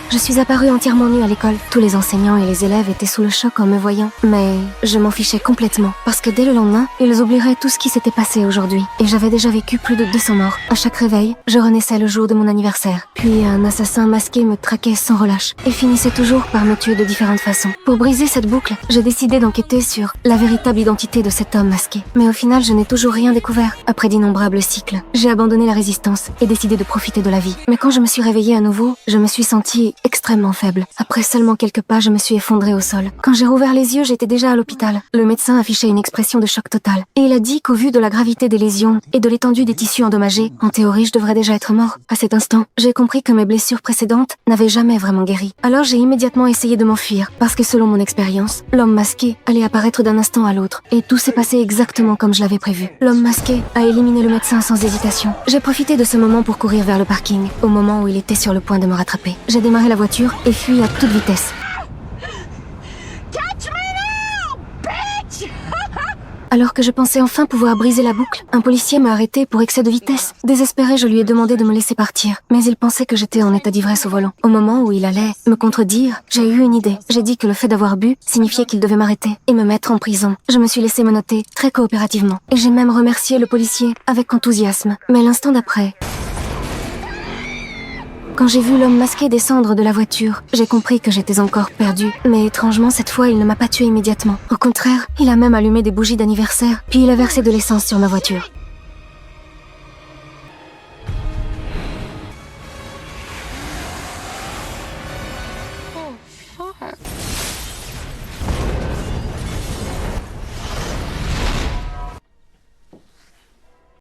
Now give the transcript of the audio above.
Je suis apparue entièrement nue à l'école. Tous les enseignants et les élèves étaient sous le choc en me voyant. Mais je m'en fichais complètement. Parce que dès le lendemain, ils oublieraient tout ce qui s'était passé aujourd'hui. Et j'avais déjà vécu plus de 200 morts. À chaque réveil, je renaissais le jour de mon anniversaire. Puis un assassin masqué me traquait sans relâche. Et finissait toujours par me tuer de différentes façons. Pour briser cette boucle, j'ai décidé d'enquêter sur la véritable identité de cet homme masqué. Mais au final, je n'ai toujours rien découvert. Après d'innombrables cycles, j'ai abandonné la résistance et décidé de profiter de la vie. Mais quand je me suis réveillée à nouveau, je me suis sentie extrêmement faible. Après seulement quelques pas, je me suis effondrée au sol. Quand j'ai rouvert les yeux, j'étais déjà à l'hôpital. Le médecin affichait une expression de choc total. Et il a dit qu'au vu de la gravité des lésions et de l'étendue des tissus endommagés, en théorie, je devrais déjà être mort. À cet instant, j'ai compris que mes blessures précédentes n'avaient jamais vraiment guéri. Alors j'ai immédiatement essayé de m'enfuir, parce que selon mon expérience, l'homme masqué allait apparaître d'un instant à l'autre. Et tout s'est passé exactement comme je l'avais prévu. L'homme masqué a éliminé le médecin sans hésitation. J'ai profité de ce moment pour courir vers le parking, au moment où il était sur le point de me rattraper. J'ai démarré la voiture et fui à toute vitesse. Alors que je pensais enfin pouvoir briser la boucle, un policier m'a arrêté pour excès de vitesse. Désespéré, je lui ai demandé de me laisser partir, mais il pensait que j'étais en état d'ivresse au volant. Au moment où il allait me contredire, j'ai eu une idée. J'ai dit que le fait d'avoir bu signifiait qu'il devait m'arrêter et me mettre en prison. Je me suis laissé menotter très coopérativement, et j'ai même remercié le policier avec enthousiasme. Mais l'instant d'après, quand j'ai vu l'homme masqué descendre de la voiture, j'ai compris que j'étais encore perdue. Mais étrangement, cette fois, il ne m'a pas tuée immédiatement. Au contraire, il a même allumé des bougies d'anniversaire, puis il a versé de l'essence sur ma voiture.